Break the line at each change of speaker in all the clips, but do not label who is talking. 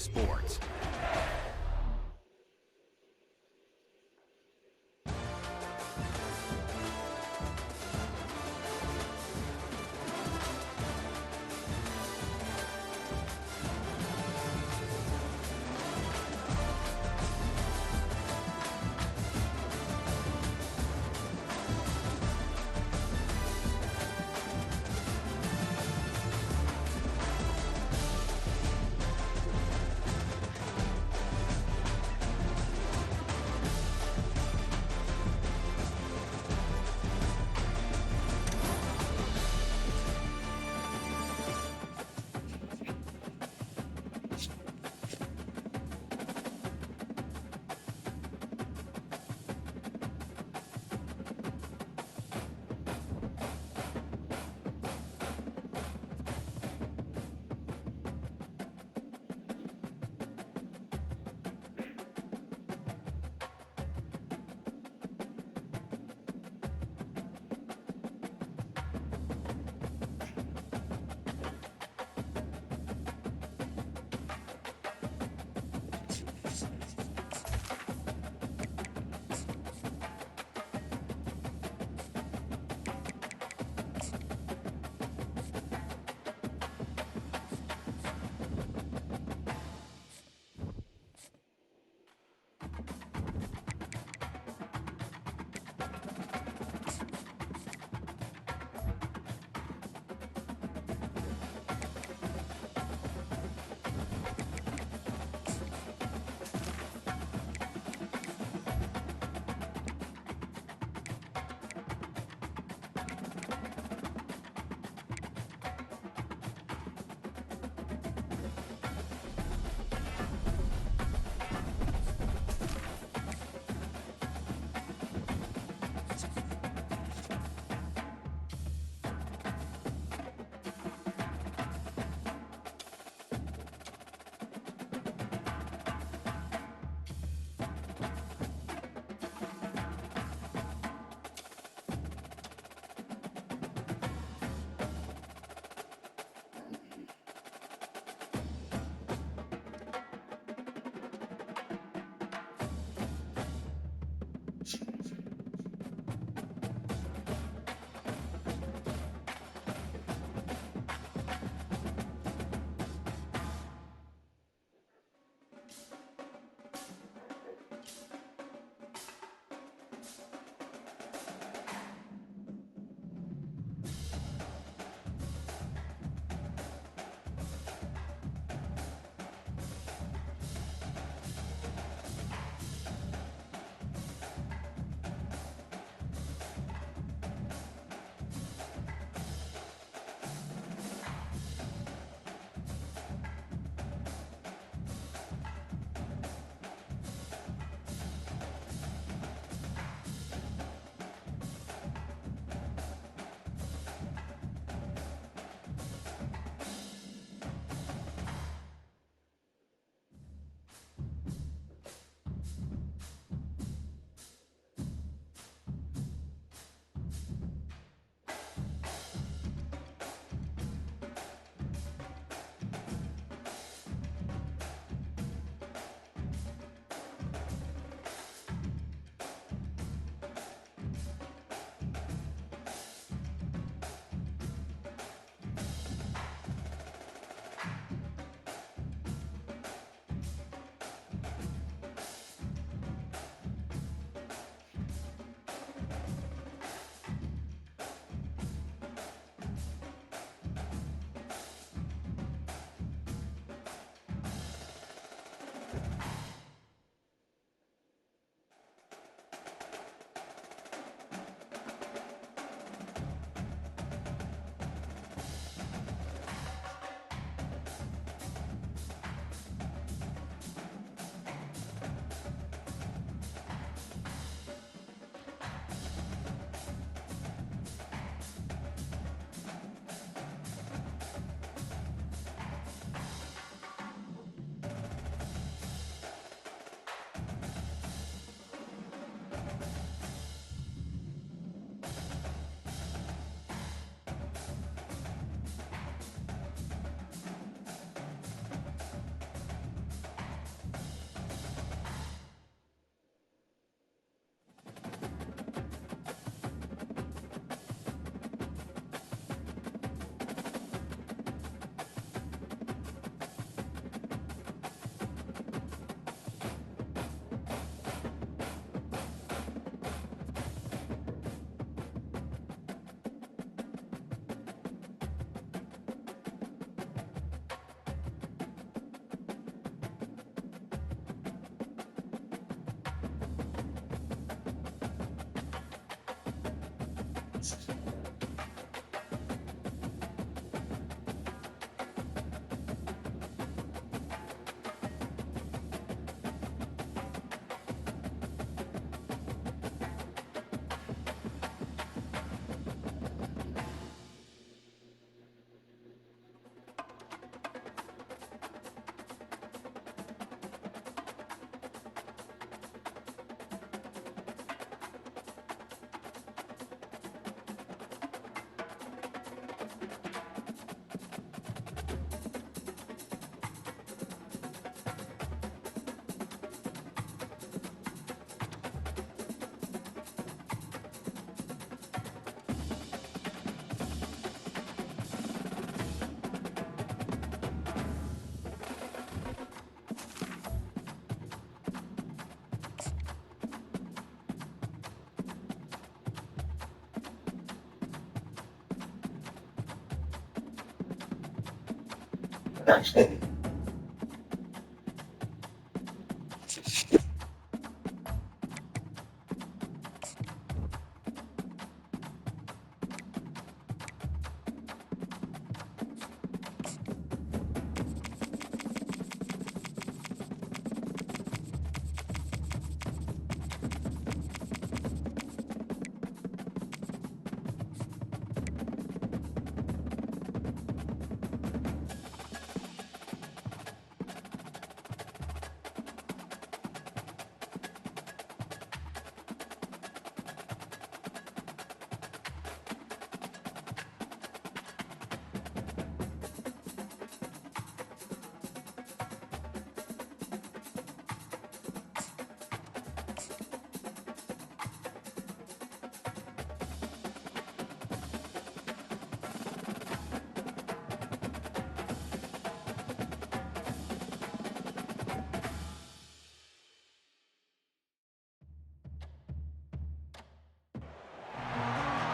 sports.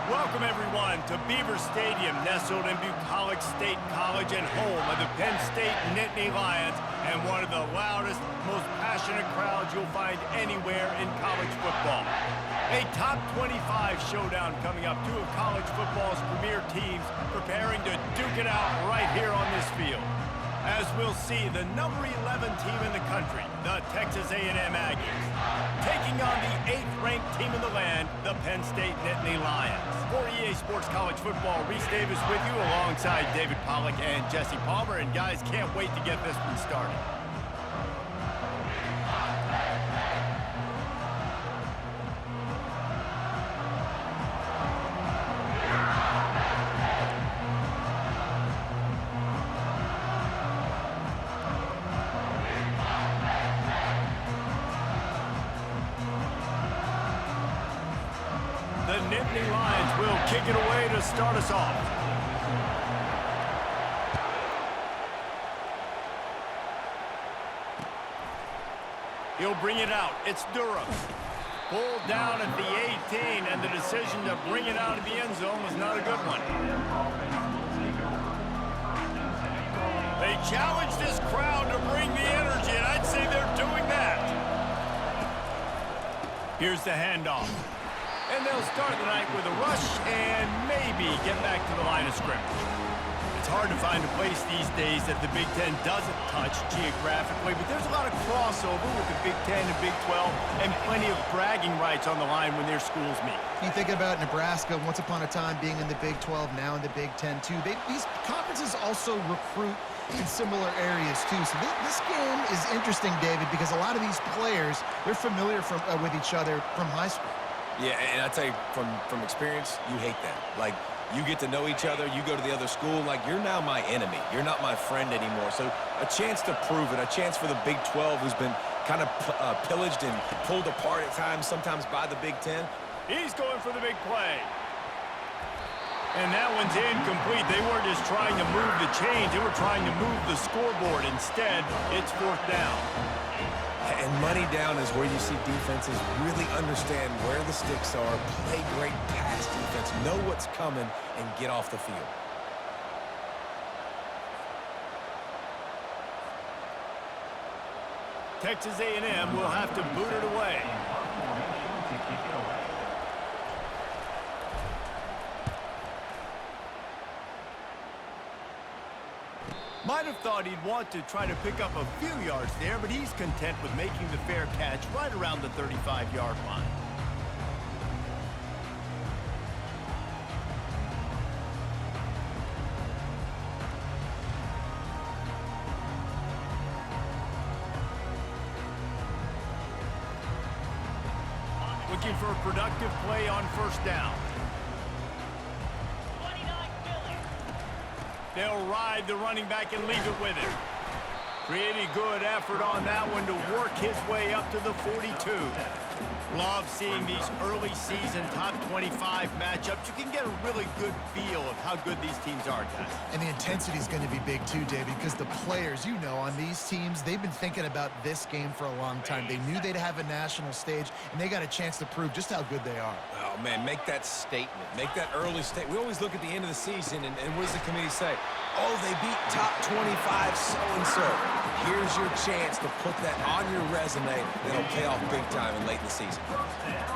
Welcome, everyone, to Beaver Stadium, nestled in Bucolic State College and home of the Penn State Nittany Lions, and one of the loudest, most passionate crowds you'll find anywhere in college football. A top 25 showdown coming up, two of college football's premier teams preparing to duke it out right here on this field. As we'll see, the number 11 team in the country, the Texas A&M Aggies, taking on the 8th-ranked team in the land, the Penn State Nittany Lions. For EA Sports College Football, Reese Davis with you alongside David Pollack and Jesse Palmer. And guys, can't wait to get this one started. The Nittany Lions will kick it away to start us off. He'll bring it out. It's Durham. Pulled down at the 18, and the decision to bring it out of the end zone was not a good one. They challenge this crowd to bring the energy, and I'd say they're doing that. Here's the handoff. And they'll start the night with a rush and maybe get back to the line of scrimmage. It's hard to find a place these days that the Big Ten doesn't touch geographically, but there's a lot of crossover with the Big Ten and Big 12 and plenty of bragging rights on the line when their schools meet.
You think about Nebraska, once upon a time being in the Big 12, now in the Big Ten too. These conferences also recruit in similar areas too. So this game is interesting, David, because a lot of these players, they're familiar with each other from high school.
Yeah, and I tell you, from experience, you hate that. Like, you get to know each other, you go to the other school, like, you're now my enemy. You're not my friend anymore. So a chance to prove it, a chance for the Big 12, who's been kind of pillaged and pulled apart at times, sometimes by the Big 10.
He's going for the big play. And that one's incomplete. They weren't just trying to move the chains. They were trying to move the scoreboard. Instead, it's 4th down.
And money down is where you see defenses really understand where the sticks are, play great pass defense, know what's coming, and get off the field.
Texas A&M will have to boot it away. Might have thought he'd want to try to pick up a few yards there, but he's content with making the fair catch right around the 35-yard line. Looking for a productive play on first down. They'll ride the running back and leave it with him. Pretty good effort on that one to work his way up to the 42. Love seeing these early season top 25 matchups. You can get a really good feel of how good these teams are, guys.
And the intensity is going to be big too, David, because the players, you know, on these teams, they've been thinking about this game for a long time. They knew they'd have a national stage, and they got a chance to prove just how good they are.
Oh, man, make that statement. Make that early statement. We always look at the end of the season, and what does the committee say? Oh, they beat top 25 so-and-so. Here's your chance to put that on your resume that'll pay off big time in late in the season.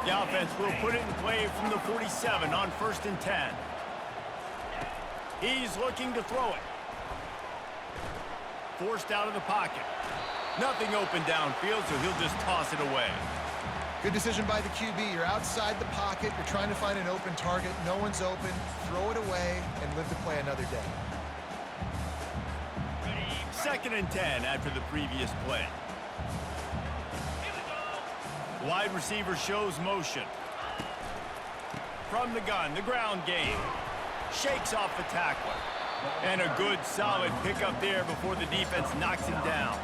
The offense will put it in play from the 47 on 1st and 10. He's looking to throw it. Forced out of the pocket. Nothing open downfield, so he'll just toss it away.
Good decision by the QB. You're outside the pocket. You're trying to find an open target. No one's open. Throw it away and live to play another day.
2nd and 10 after the previous play. Wide receiver shows motion. From the gun, the ground game. Shakes off the tackler. And a good, solid pickup there before the defense knocks him down.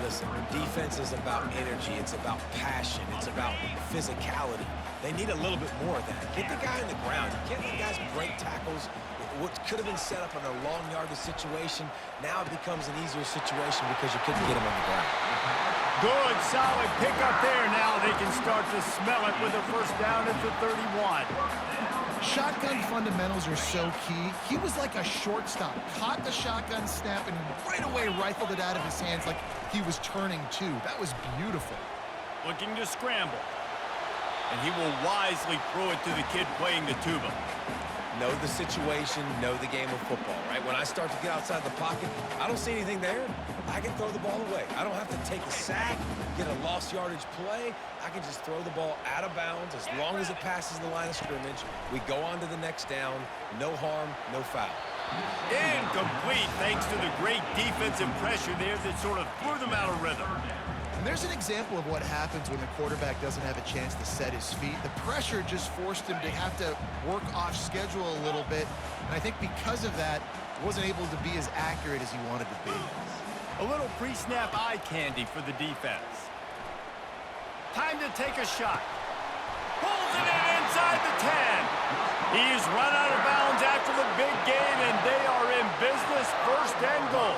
Listen, defense is about energy. It's about passion. It's about physicality. They need a little bit more of that. Get the guy on the ground. You can't let guys break tackles. What could have been set up in a long yardage situation, now it becomes an easier situation because you couldn't get him on the ground.
Good, solid pickup there. Now they can start to smell it with a first down at the 31.
Shotgun fundamentals are so key. He was like a shortstop. Caught the shotgun snap and right away rifled it out of his hands like he was turning two. That was beautiful.
Looking to scramble. And he will wisely throw it to the kid playing the tuba.
Know the situation, know the game of football, right? When I start to get outside the pocket, I don't see anything there. I can throw the ball away. I don't have to take a sack, get a lost yardage play. I can just throw the ball out of bounds as long as it passes the line of scrimmage. We go on to the next down. No harm, no foul.
Incomplete thanks to the great defensive pressure there that sort of threw them out of rhythm.
And there's an example of what happens when the quarterback doesn't have a chance to set his feet. The pressure just forced him to have to work off schedule a little bit. And I think because of that, wasn't able to be as accurate as he wanted to be.
A little pre-snap eye candy for the defense. Time to take a shot. Pulls it in inside the 10. He's run out of bounds after the big game, and they are in business, 1st and goal.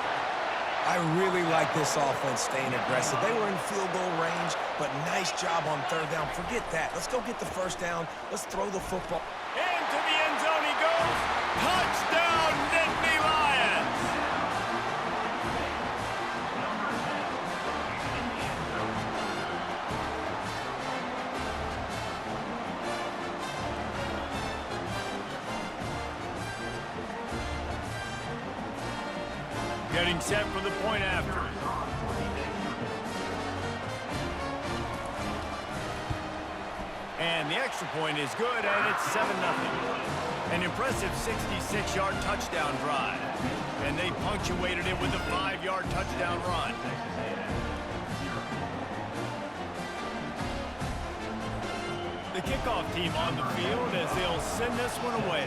I really like this offense staying aggressive. They were in field goal range, but nice job on 3rd down. Forget that. Let's go get the first down. Let's throw the football.
Into the end zone he goes. Touchdown, Nittany Lions! Getting set for the point after. And the extra point is good, and it's 7-0. An impressive 66-yard touchdown drive. And they punctuated it with a 5-yard touchdown run. The kickoff team on the field as they'll send this one away.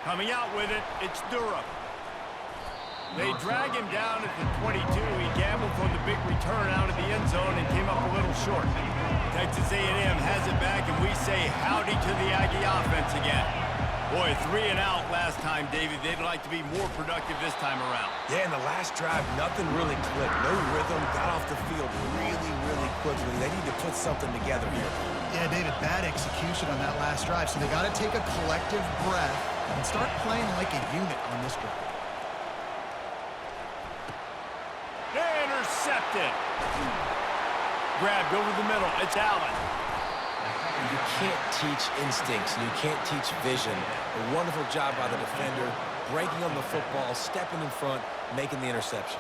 Coming out with it, it's Durham. They drag him down at the 22. He gambled for the big return out of the end zone and came up a little short. Texas A&M has it back, and we say howdy to the Aggie offense again. Boy, 3 and out last time, David. They'd like to be more productive this time around.
Yeah, in the last drive, nothing really clicked. No rhythm, got off the field really, really quickly. They need to put something together here.
Yeah, David, bad execution on that last drive, so they got to take a collective breath and start playing like a unit on this drive.
Intercepted. Grabbed over the middle. It's Allen.
You can't teach instincts, and you can't teach vision. A wonderful job by the defender, breaking on the football, stepping in front, making the interception.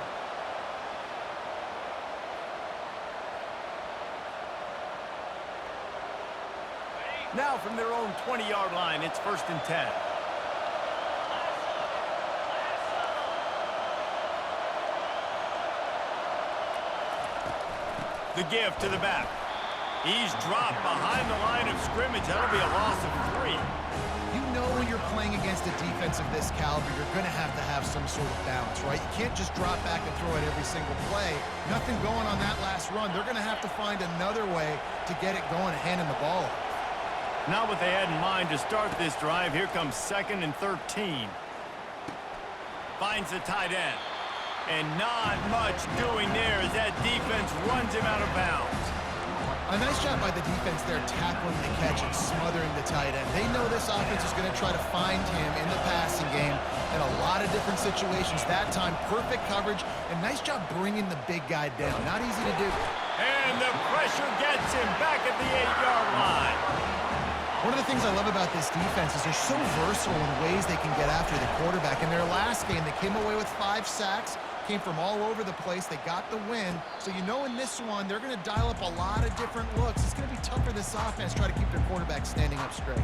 Now from their own 20-yard line, it's 1st and 10. The give to the back. He's dropped behind the line of scrimmage. That'll be a loss of 3.
You know when you're playing against a defense of this caliber, you're going to have some sort of balance, right? You can't just drop back and throw it every single play. Nothing going on that last run. They're going to have to find another way to get it going and handing the ball off.
Not what they had in mind to start this drive. Here comes 2nd and 13. Finds the tight end. And not much doing there as that defense runs him out of bounds.
A nice job by the defense there, tackling the catch and smothering the tight end. They know this offense is going to try to find him in the passing game in a lot of different situations. That time, perfect coverage, and nice job bringing the big guy down. Not easy to do.
And the pressure gets him back at the 8-yard line.
One of the things I love about this defense is they're so versatile in ways they can get after the quarterback. In their last game, they came away with 5 sacks, came from all over the place. They got the win. So you know in this one, they're going to dial up a lot of different looks. It's going to be tough for this offense to try to keep their quarterback standing up straight.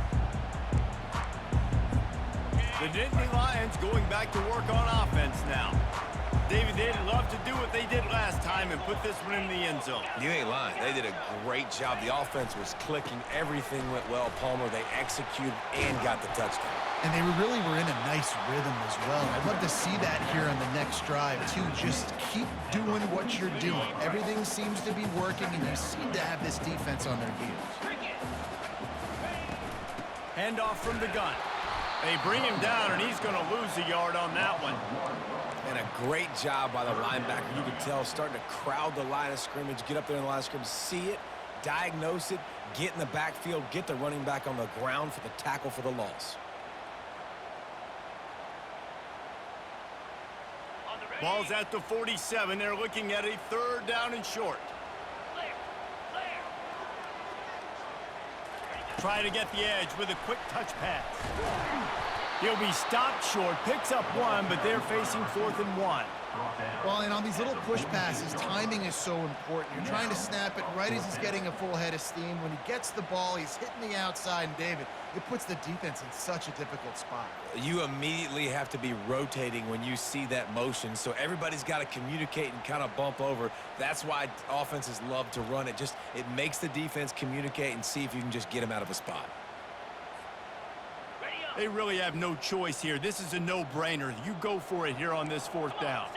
The Nittany Lions going back to work on offense now. David, they'd love to do what they did last time and put this one in the end zone.
You ain't lying. They did a great job. The offense was clicking. Everything went well, Palmer. They executed and got the touchdown.
And they really were in a nice rhythm as well. I'd love to see that here on the next drive, too. Just keep doing what you're doing. Everything seems to be working, and you seem to have this defense on their heels.
Handoff from the gun. They bring him down, and he's going to lose a yard on that one.
And a great job by the linebacker. You could tell starting to crowd the line of scrimmage, get up there in the line of scrimmage, see it, diagnose it, get in the backfield, get the running back on the ground for the tackle for the loss.
Ball's at the 47. They're looking at a 3rd down and short. Try to get the edge with a quick touch pass. He'll be stopped short, picks up 1, but they're facing 4th and 1.
Well, and on these little push passes, timing is so important. You're trying to snap it right as he's getting a full head of steam. When he gets the ball, he's hitting the outside, and David, it puts the defense in such a difficult spot.
You immediately have to be rotating when you see that motion, so everybody's got to communicate and kind of bump over. That's why offenses love to run it. It makes the defense communicate and see if you can just get him out of a spot.
They really have no choice here. This is a no-brainer. You go for it here on this 4th down.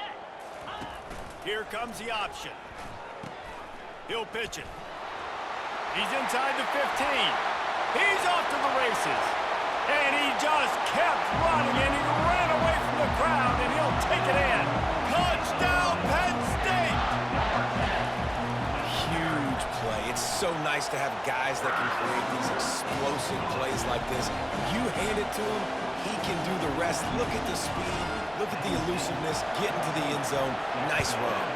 Here comes the option. He'll pitch it. He's inside the 15. He's off to the races. And he just kept running, and he ran away from the crowd, and he'll take it in. Touchdown, Penn State!
Huge play. It's so nice to have guys that can create these explosive plays like this. You hand it to him, he can do the rest. Look at the speed. Look at the elusiveness. Get into the end zone. Nice run.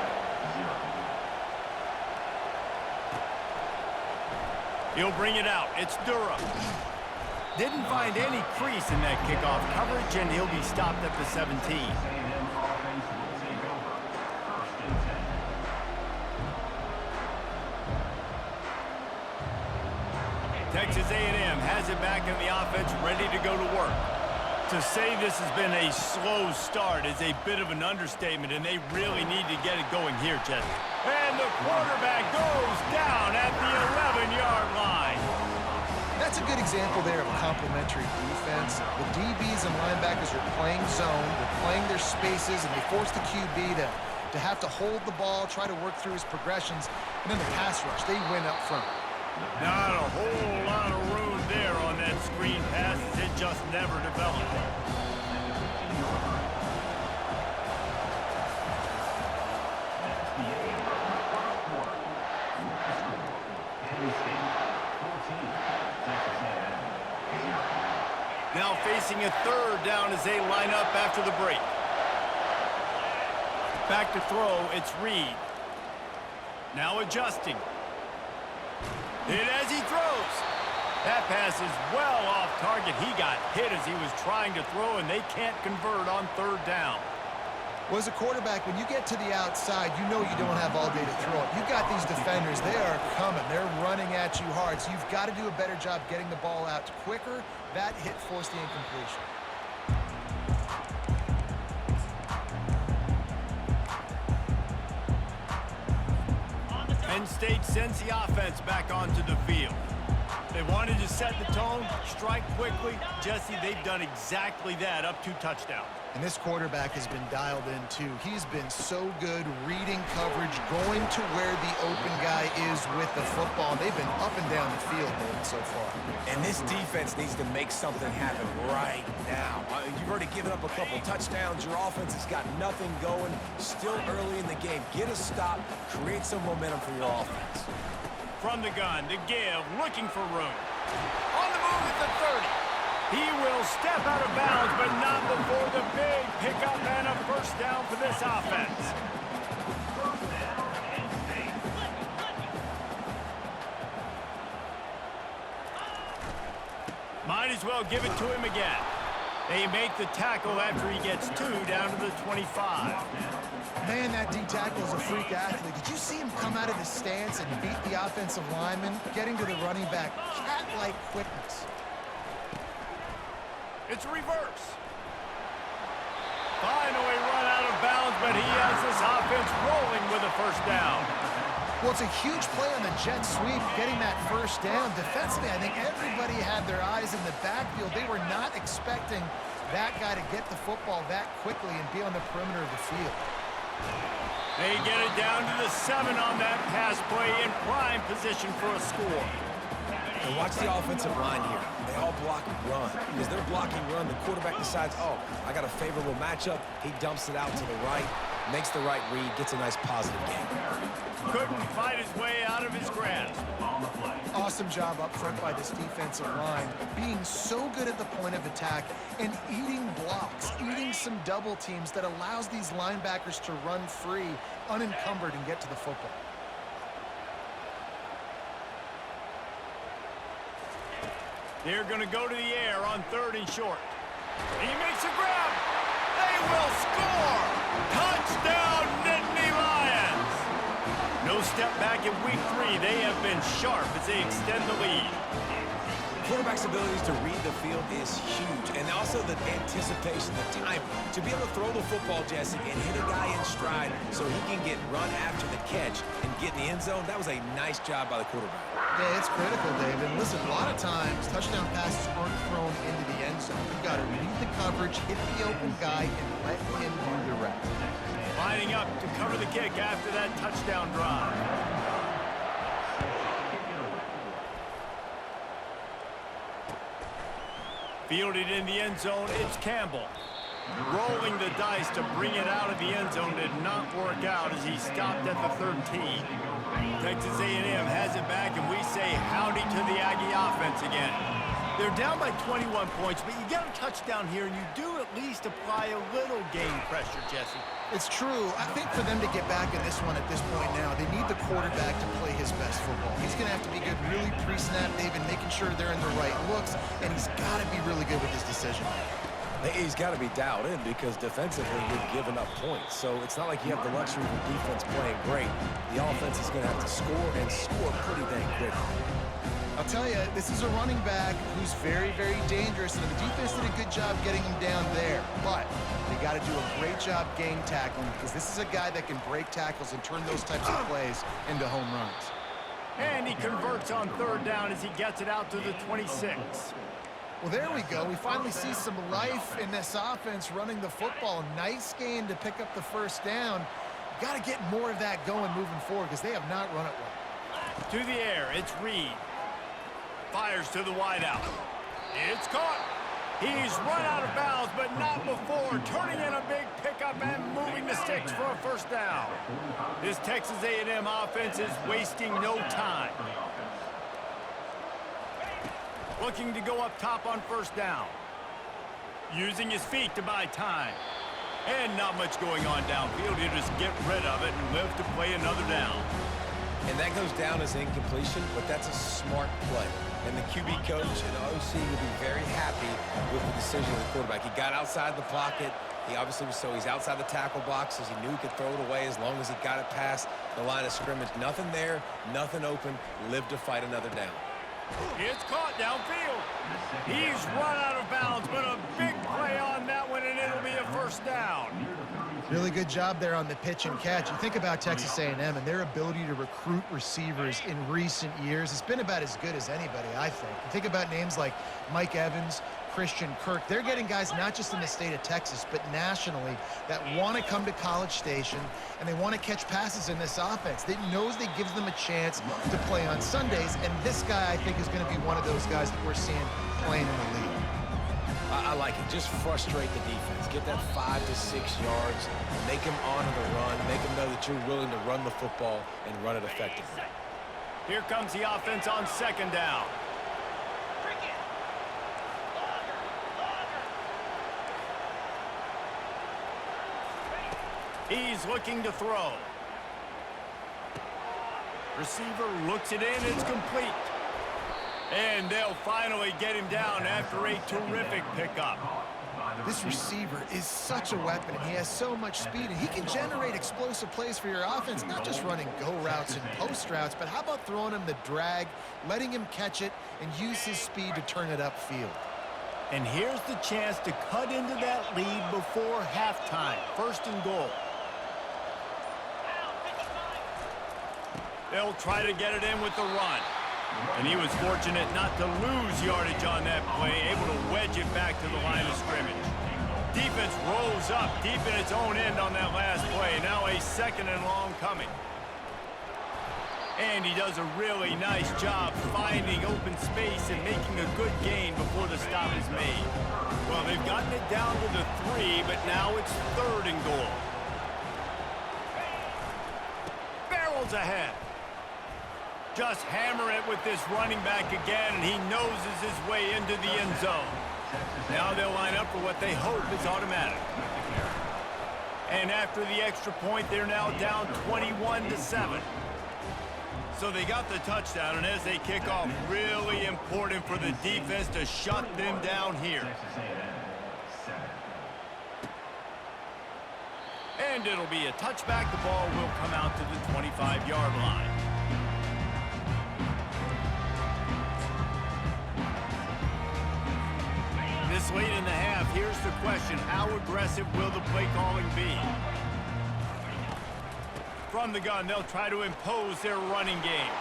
He'll bring it out. It's Durham. Didn't find any crease in that kickoff coverage, and he'll be stopped at the 17. Texas A&M has it back in the offense, ready to go to work. To say this has been a slow start is a bit of an understatement, and they really need to get it going here, Jesse. And the quarterback goes down at the 11-yard line.
That's a good example there of complementary defense. The DBs and linebackers are playing zone, they're playing their spaces, and they force the QB to have to hold the ball, try to work through his progressions, and then the pass rush, they win up front.
Not a whole lot of room there on that screen pass. It just never developed. Now facing a 3rd down as they line up after the break. Back to throw, it's Reed. Now adjusting. And as he throws, That pass is well off target. He got hit as he was trying to throw, and they can't convert on third down.
Well, as a quarterback, when you get to the outside, you know you don't have all day to throw it. You've got these defenders. They are coming. They're running at you hard. So you've got to do a better job getting the ball out quicker. That hit forced the incompletion.
Penn State sends the offense back onto the field. They wanted to set the tone, strike quickly. Jesse, they've done exactly that, up 2 touchdowns.
And this quarterback has been dialed in, too. He's been so good reading coverage, going to where the open guy is with the football. They've been up and down the field, man, so far.
And this defense needs to make something happen right now. You've already given up a couple touchdowns. Your offense has got nothing going. Still early in the game. Get a stop. Create some momentum for your offense.
From the gun, the give, looking for room. On the move at the 30. He will step out of bounds, but not before the big pickup and a first down for this offense. Might as well give it to him again. They make the tackle after he gets 2 down to the 25.
Man, that D-tackle is a freak athlete. Did you see him come out of the stance and beat the offensive lineman, getting to the running back? Cat-like quickness.
It's a reverse. Finally run out of bounds, but he has this offense rolling with a first down.
Well, it's a huge play on the jet sweep, getting that first down. Defensively, I think everybody had their eyes in the backfield. They were not expecting that guy to get the football that quickly and be on the perimeter of the field.
They get it down to the 7 on that pass play in prime position for a score.
And watch the offensive line here. They all block run. Because they're blocking run, the quarterback decides, oh, I got a favorable matchup. He dumps it out to the right, makes the right read, gets a nice positive game.
Couldn't fight his way out of his grasp.
Awesome job up front by this defensive line, being so good at the point of attack and eating blocks, eating some double teams that allows these linebackers to run free, unencumbered, and get to the football.
They're going to go to the air on 3rd and short. He makes a grab. They will score. Touchdown, Nittany Lions. No step back in week 3. They have been sharp as they extend the lead.
Quarterback's abilities to read the field is huge, and also the anticipation, the timing. To be able to throw the football, Jesse, and hit a guy in stride so he can get run after the catch and get in the end zone, that was a nice job by the quarterback.
Yeah, it's critical, David. Listen, a lot of times, touchdown passes aren't thrown into the end zone. You've got to read the coverage, hit the open guy, and let him do the rest.
Lining up to cover the kick after that touchdown drive. Fielded in the end zone, it's Campbell. Rolling the dice to bring it out of the end zone did not work out as he stopped at the 13. Texas A&M has it back, and we say howdy to the Aggie offense again. They're down by 21 points, but you get a touchdown here, and you do at least apply a little game pressure, Jesse.
It's true. I think for them to get back in this one at this point now, they need the quarterback to play his best football. He's going to have to be good really pre-snap, David, making sure they're in the right looks, and he's got to be really good with his decision.
He's got to be dialed in because defensively you're giving up points. So it's not like you have the luxury of the defense playing great. The offense is going to have to score and score pretty dang quickly.
I'll tell you, this is a running back who's very, very dangerous, and the defense did a good job getting him down there. But they got to do a great job game tackling because this is a guy that can break tackles and turn those types of plays into home runs.
And he converts on 3rd down as he gets it out to the 26.
Well, there we go. We finally see some life in this offense running the football. Nice game to pick up the first down. Got to get more of that going moving forward because they have not run it well.
To the air, it's Reed. Fires to the wideout. It's caught. He's run out of bounds, but not before turning in a big pickup and moving the sticks for a first down. This Texas A&M offense is wasting no time. Looking to go up top on first down. Using his feet to buy time. And not much going on downfield. He'll just get rid of it and live to play another down.
And that goes down as incompletion, but that's a smart play. And the QB coach and the OC will be very happy with the decision of the quarterback. He got outside the pocket. He obviously was he's outside the tackle boxes. He knew he could throw it away as long as he got it past the line of scrimmage. Nothing there, nothing open. Lived to fight another down.
It's caught downfield. He's run out of bounds, but a big play on that one, and it'll be a first down.
Really good job there on the pitch and catch. You think about Texas A&M and their ability to recruit receivers in recent years. It's been about as good as anybody, I think. You think about names like Mike Evans, Christian Kirk. They're getting guys not just in the state of Texas, but nationally that want to come to College Station and they want to catch passes in this offense. They knows they gives them a chance to play on Sundays, and this guy, I think, is going to be one of those guys that we're seeing playing in the league.
I like it. Just frustrate the defense. Get that 5 to 6 yards. Make them honor the run. Make them know that you're willing to run the football and run it effectively.
Here comes the offense on second down. He's looking to throw. Receiver looks it in. It's complete. And they'll finally get him down after a terrific pickup.
This receiver is such a weapon, and he has so much speed, and he can generate explosive plays for your offense, not just running go routes and post routes, but how about throwing him the drag, letting him catch it, and use his speed to turn it upfield.
And here's the chance to cut into that lead before halftime. First and goal. They'll try to get it in with the run. And he was fortunate not to lose yardage on that play, able to wedge it back to the line of scrimmage. Defense rolls up deep in its own end on that last play. Now a second and long coming. And he does a really nice job finding open space and making a good gain before the stop is made. Well, they've gotten it down to the 3, but now it's third and goal. Barrels ahead. Just hammer it with this running back again, and he noses his way into the end zone. Now they'll line up for what they hope is automatic. And after the extra point, they're now down 21-7. So they got the touchdown, and as they kick off, really important for the defense to shut them down here. And it'll be a touchback. The ball will come out to the 25-yard line. This late in the half, here's the question. How aggressive will the play calling be? From the gun, they'll try to impose their running game.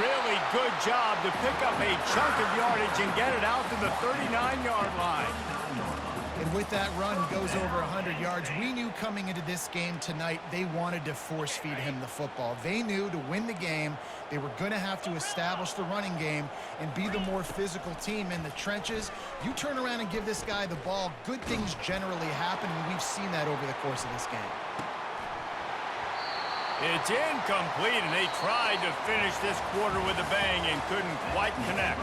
Really good job to pick up a chunk of yardage and get it out to the 39-yard line.
And with that run, he goes over 100 yards. We knew coming into this game tonight, they wanted to force feed him the football. They knew to win the game, they were going to have to establish the running game and be the more physical team in the trenches. You turn around and give this guy the ball, good things generally happen, and we've seen that over the course of this game.
It's incomplete, and they tried to finish this quarter with a bang and couldn't quite connect.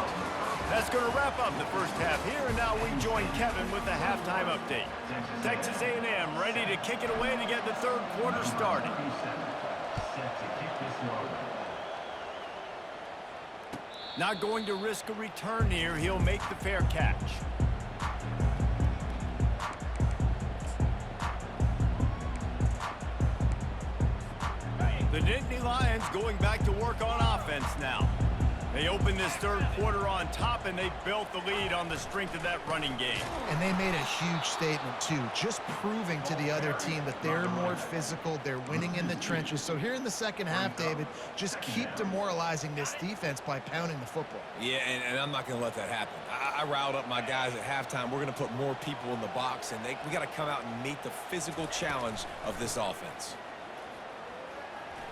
That's going to wrap up the first half here, and now we join Kevin with the halftime update. Texas A&M ready to kick it away to get the third quarter started. Not going to risk a return here. He'll make the fair catch. The Nittany Lions going back to work on offense now. They opened this third quarter on top, and they built the lead on the strength of that running game.
And they made a huge statement, too, just proving to the other team that they're more physical, they're winning in the trenches. So here in the second half, David, just keep demoralizing this defense by pounding the football.
Yeah, and I'm not going to let that happen. I riled up my guys at halftime. We're going to put more people in the box, and we got to come out and meet the physical challenge of this offense.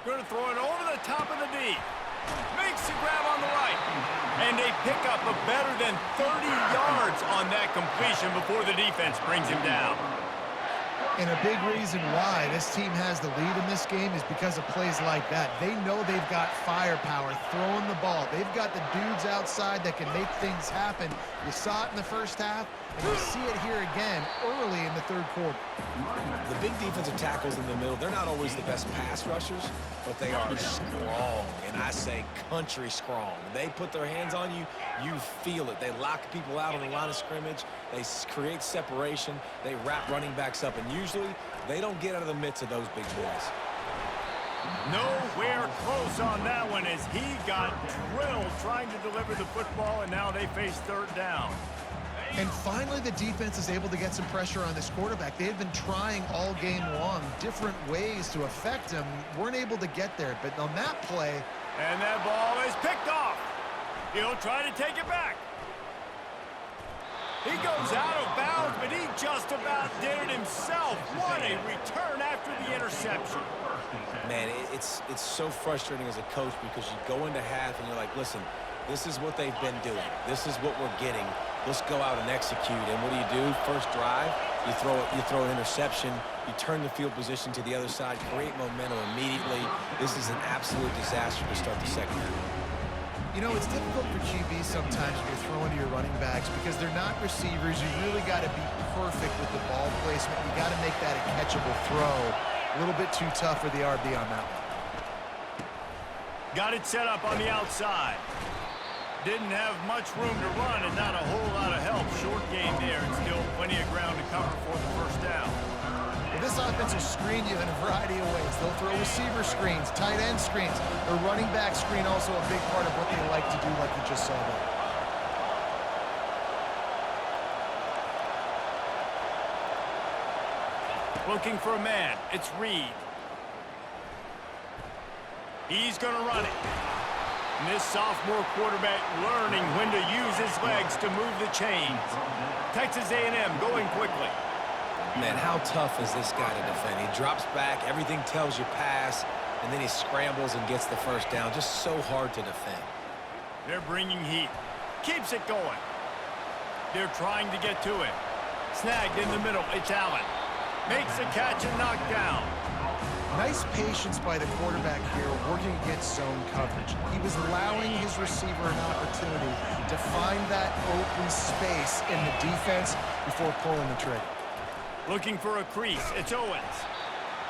Going to throw it over the top of the D. Makes the grab on the right. And a pickup of better than 30 yards on that completion before the defense brings him down.
And a big reason why this team has the lead in this game is because of plays like that. They know they've got firepower throwing the ball. They've got the dudes outside that can make things happen. You saw it in the first half, and you see it here again early in the third quarter.
The big defensive tackles in the middle, they're not always the best pass rushers, but they are strong, and I say country strong. They put their hands on you, you feel it. They lock people out on the line of scrimmage. They create separation. They wrap running backs up, and usually they don't get out of the midst of those big boys.
Nowhere close on that one as he got drilled trying to deliver the football, and now they face third down.
And finally, the defense is able to get some pressure on this quarterback. They had been trying all game long different ways to affect him. Weren't able to get there, but on that play...
And that ball is picked off. He'll try to take it back. He goes out of bounds, but he just about did it himself. What a return after the interception.
Man, it's so frustrating as a coach because you go into half and you're like, listen, this is what they've been doing. This is what we're getting. Let's go out and execute. And what do? First drive, you throw an interception, you turn the field position to the other side, create momentum immediately. This is an absolute disaster to start the second half.
You know, it's difficult for QB sometimes when you're throwing to your running backs because they're not receivers. You really got to be perfect with the ball placement. You got to make that a catchable throw. A little bit too tough for the RB on that one.
Got it set up on the outside. Didn't have much room to run and not a whole lot of help. Short game there and still plenty of ground to cover for the first down.
Well, this offense will screen you in a variety of ways. They'll throw receiver screens, tight end screens. The running back screen also a big part of what they like to do, like you just saw there.
Looking for a man. It's Reed. He's going to run it. And this sophomore quarterback learning when to use his legs to move the chains. Texas A&M going quickly.
Man, how tough is this guy to defend? He drops back, everything tells you pass, and then he scrambles and gets the first down. Just so hard to defend.
They're bringing heat. Keeps it going. They're trying to get to it. Snagged in the middle. It's Allen. Makes a catch and knocked down.
Nice patience by the quarterback here working against zone coverage. He was allowing his receiver an opportunity to find that open space in the defense before pulling the trigger.
Looking for a crease. It's Owens.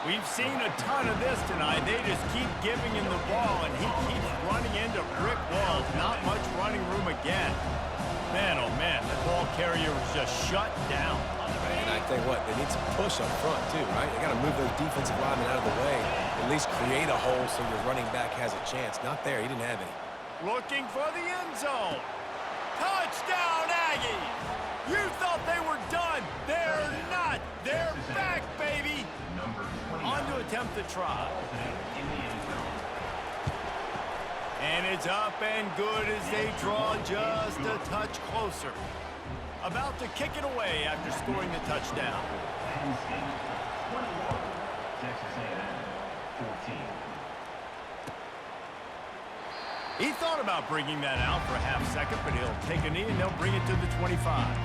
We've seen a ton of this tonight. They just keep giving him the ball, and he keeps running into brick walls. Not much running room again. Man, oh man, the ball carrier was just shut down.
And I tell you what, they need some push up front too, right? They got to move those defensive linemen out of the way. At least create a hole so your running back has a chance. Not there. He didn't have any.
Looking for the end zone. Touchdown, Aggies! You thought they were done. They're not. They're back, baby. On to attempt the try. And it's up and good as they draw just a touch closer. About to kick it away after scoring the touchdown. He thought about bringing that out for a half second, but he'll take a knee and they'll bring it to the 25.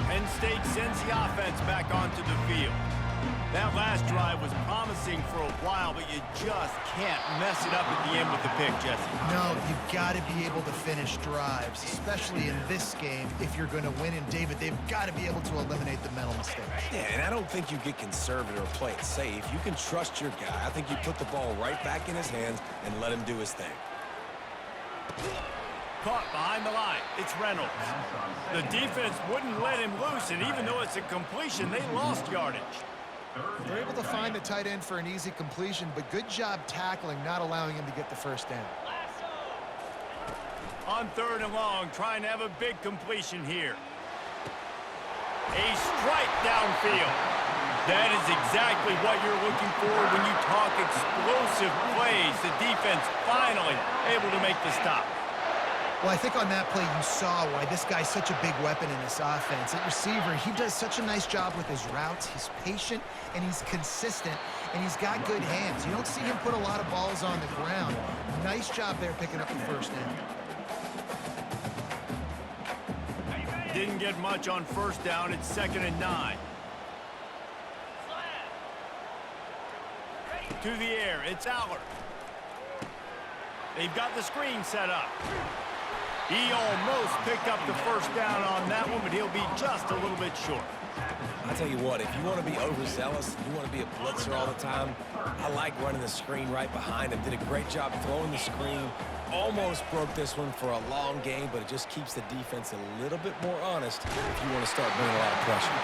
Penn State sends the offense back onto the field. That last drive was promising for a while, but you just can't mess it up at the end with the pick, Jesse.
No, you've got to be able to finish drives, especially in this game. If you're going to win, and David, they've got to be able to eliminate the mental mistakes.
Yeah, and I don't think you get conservative or play it safe. You can trust your guy. I think you put the ball right back in his hands and let him do his thing.
Caught behind the line. It's Reynolds. The defense wouldn't let him loose, and even though it's a completion, they lost yardage.
They're able to find the tight end for an easy completion, but good job tackling, not allowing him to get the first down.
On third and long, trying to have a big completion here. A strike downfield. That is exactly what you're looking for when you talk explosive plays. The defense finally able to make the stop.
Well, I think on that play you saw why this guy's such a big weapon in this offense. At receiver, he does such a nice job with his routes. He's patient, and he's consistent, and he's got good hands. You don't see him put a lot of balls on the ground. Nice job there picking up the first down.
Didn't get much on first down. It's 2nd and 9. To the air, it's Aller. They've got the screen set up. He almost picked up the first down on that one, but he'll be just a little bit short.
I tell you what, if you want to be overzealous, you want to be a blitzer all the time, I like running the screen right behind him. Did a great job throwing the screen. Almost broke this one for a long game, but it just keeps the defense a little bit more honest if you want to start bringing a lot of pressure.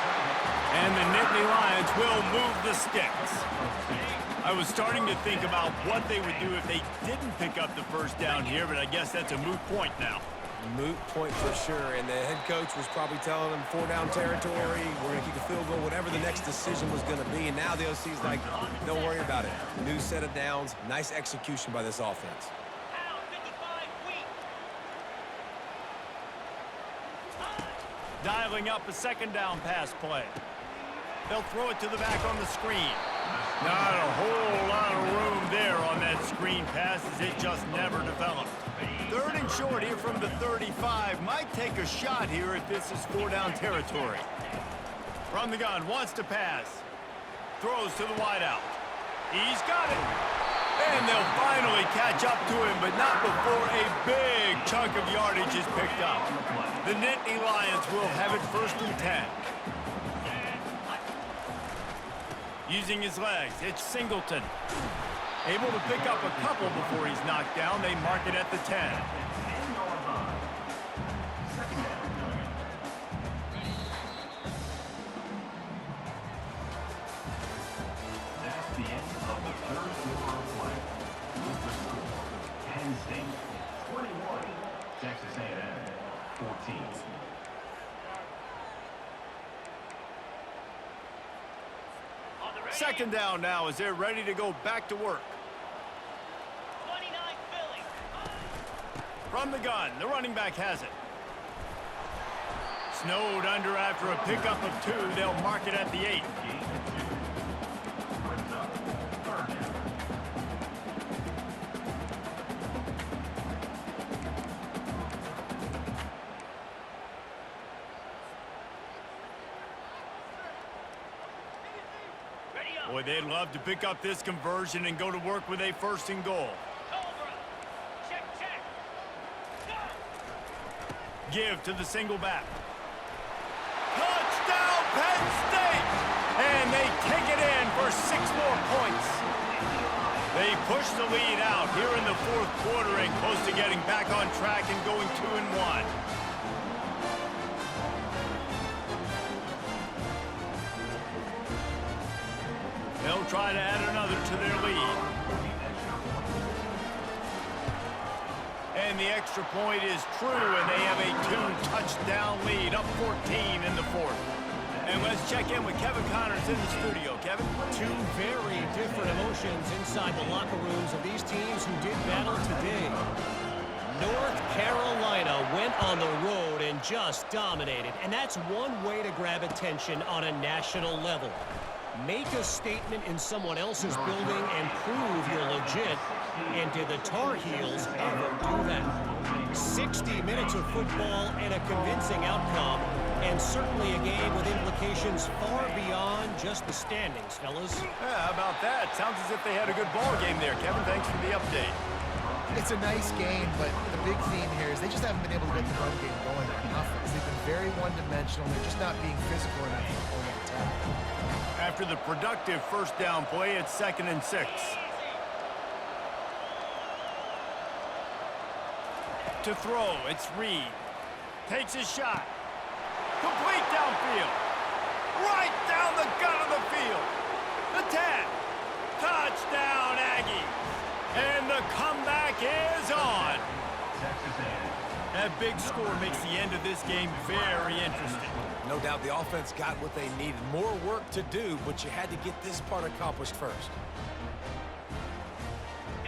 And the Nittany Lions will move the sticks. I was starting to think about what they would do if they didn't pick up the first down here, but I guess that's a moot point now.
Moot point for sure, and the head coach was probably telling them 4-down territory, we're going to kick a field goal, whatever the next decision was going to be, and now the OC's like, don't worry about it. New set of downs, nice execution by this offense.
Dialing up a 2nd down pass play. They'll throw it to the back on the screen. Not a whole lot of room there on that screen pass as it just never developed. 3rd and short here from the 35. Might take a shot here if this is 4-down territory. From the gun, wants to pass. Throws to the wideout. He's got it. And they'll finally catch up to him, but not before a big chunk of yardage is picked up. The Nittany Lions will have it 1st and 10. Using his legs, it's Singleton. Able to pick up a couple before he's knocked down. They mark it at the 10.
That's the end of the 3rd quarter of play. With the score, Penn State 21, Texas A&M 14.
2nd down now as they're ready to go back to work.
29 Philly.
From the gun, the running back has it. Snowed under after a pickup of 2. They'll mark it at the 8. Boy, they'd love to pick up this conversion and go to work with a 1st and goal.
Cobra. Check, check. Go.
Give to the single back. Touchdown, Penn State! And they take it in for 6 more points. They push the lead out here in the 4th quarter and close to getting back on track and going 2-1. They'll try to add another to their lead. And the extra point is true, and they have a 2-touchdown lead, up 14 in the 4th. And let's check in with Kevin Connors in the studio. Kevin?
2 very different emotions inside the locker rooms of these teams who did battle today. North Carolina went on the road and just dominated, and that's one way to grab attention on a national level. Make a statement in someone else's building and prove you're legit. And did the Tar Heels ever do that? 60 minutes of football and a convincing outcome, and certainly a game with implications far beyond just the standings, fellas.
Yeah, how about that? Sounds as if they had a good ball game there, Kevin. Thanks for the update.
It's a nice game, but the big theme here is they just haven't been able to get the run game going enough. They've been very one-dimensional. They're just not being physical enough to the point of attack.
After the productive 1st down play, it's 2nd and 6. To throw, it's Reed. Takes his shot. Complete downfield. Right down the gut of the field. The 10. Touchdown, Aggies. And the comeback is on. That big score makes the end of this game very interesting.
No doubt the offense got what they needed. More work to do, but you had to get this part accomplished first.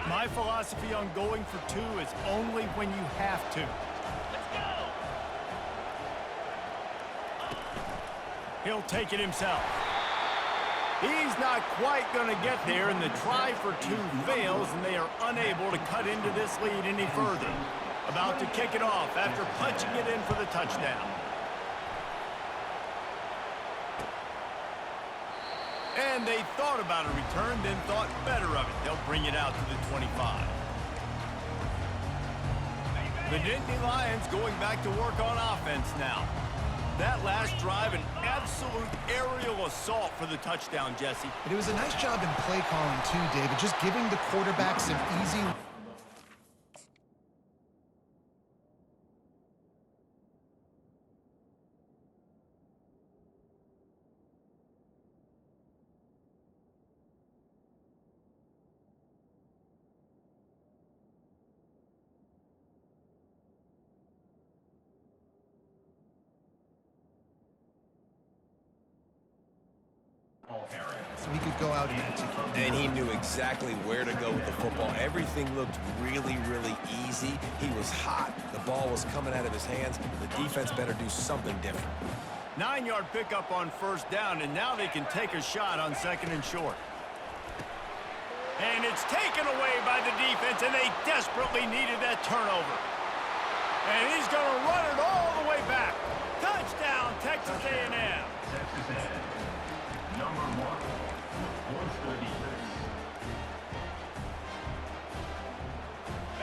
My philosophy on going for 2 is only when you have to.
Let's go.
He'll take it himself. He's not quite going to get there, and the try for 2 fails, and they are unable to cut into this lead any further. About to kick it off after punching it in for the touchdown. And they thought about a return, then thought better of it. They'll bring it out to the 25. The Nittany Lions going back to work on offense now. That last drive, an absolute aerial assault for the touchdown, Jesse.
But it was a nice job in play calling too, David, just giving the quarterback some easy... So he could go out and execute.
And he knew exactly where to go with the football. Everything looked really, really easy. He was hot. The ball was coming out of his hands. The defense better do something different.
9-yard pickup on first down, and now they can take a shot on second and short. And it's taken away by the defense, and they desperately needed that turnover. And he's going to run it all the way back. Touchdown, Texas A&M.
Texas A&M. Number 1, force the defense.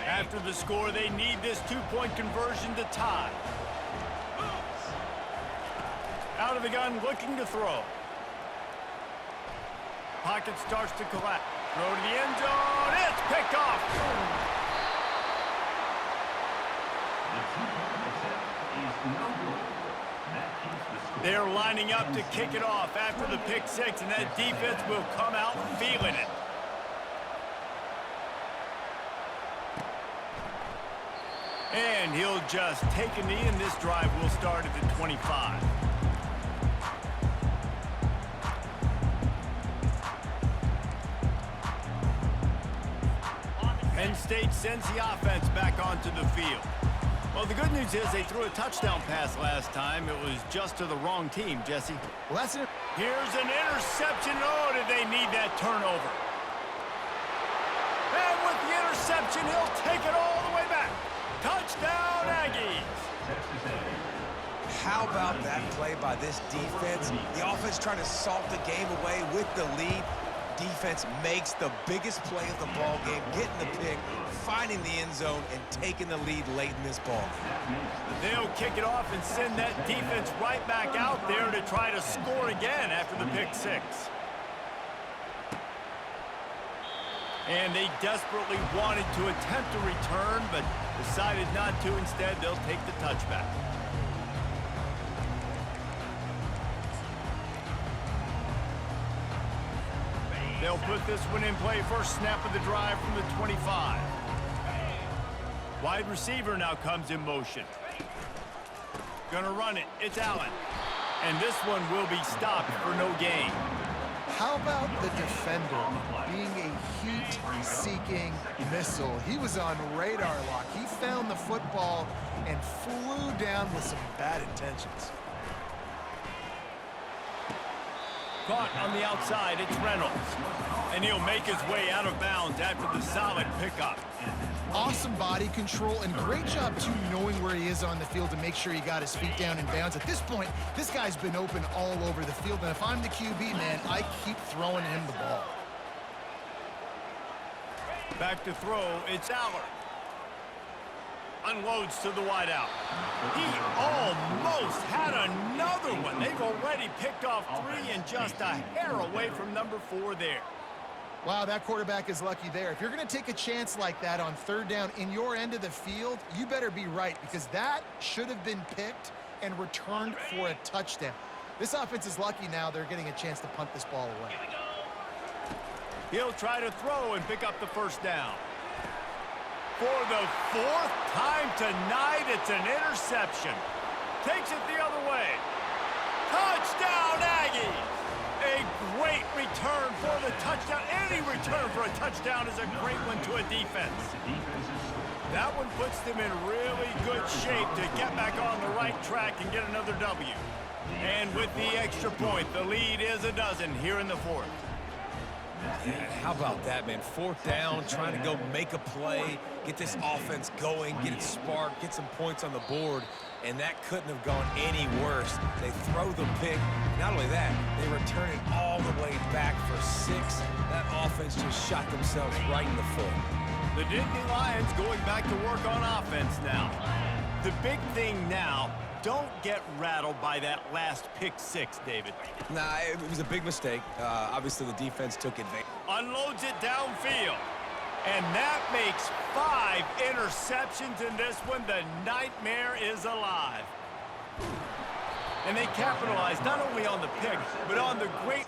After the score, they need this 2-point conversion to tie. Out of the gun, looking to throw. Pocket starts to collapse. Throw to the end zone. It's picked off.
The 2-point attempt is no good. That keeps the score.
They're lining up to kick it off after the pick six, and that defense will come out feeling it. And he'll just take a knee, and this drive will start at the 25. Penn State sends the offense back onto the field. Well, the good news is they threw a touchdown pass last time. It was just to the wrong team, Jesse.
Well, that's it.
Here's an interception. Oh, did they need that turnover? And with the interception, he'll take it all the way back. Touchdown, Aggies.
Texas A&M.
How about that play by this defense? The offense trying to salt the game away with the lead. Defense makes the biggest play of the ball game, getting the pick, finding the end zone, and taking the lead late in this ball.
They'll kick it off and send that defense right back out there to try to score again after the pick six. And they desperately wanted to attempt a return, but decided not to. Instead, they'll take the touchback. They'll put this one in play. First snap of the drive from the 25. Wide receiver now comes in motion. Gonna run it. It's Allen. And this one will be stopped for no gain.
How about the defender being a heat-seeking missile? He was on radar lock. He found the football and flew down with some bad intentions.
Caught on the outside, it's Reynolds. And he'll make his way out of bounds after the solid pickup.
Awesome body control and great job, too, knowing where he is on the field to make sure he got his feet down in bounds. At this point, this guy's been open all over the field, and if I'm the QB, man, I keep throwing him the ball.
Back to throw, it's Aller. Unloads to the wideout. He almost had another one. They've already picked off 3 and just a hair away from number 4 there.
Wow, that quarterback is lucky there. If you're going to take a chance like that on third down in your end of the field, you better be right, because that should have been picked and returned for a touchdown. This offense is lucky now they're getting a chance to punt this ball away.
He'll try to throw and pick up the first down. For the 4th time tonight, it's an interception. Takes it the other way. Touchdown, Aggies! A great return for the touchdown. Any return for a touchdown is a great one to a defense. That one puts them in really good shape to get back on the right track and get another W. And with the extra point, the lead is a dozen here in the 4th.
that. How about that, man? 4th down, trying to go make a play, get this offense going, get it sparked, get some points on the board, and that couldn't have gone any worse. They throw the pick. Not only that, they return it all the way back for 6. That offense just shot themselves right in the foot.
The Nittany Lions going back to work on offense now. The big thing now, don't get rattled by that last pick 6, David.
Nah, it was a big mistake. Obviously, the defense took advantage.
Unloads it downfield. And that makes 5 interceptions in this one. The nightmare is alive. And they capitalized not only on the pick, but on the great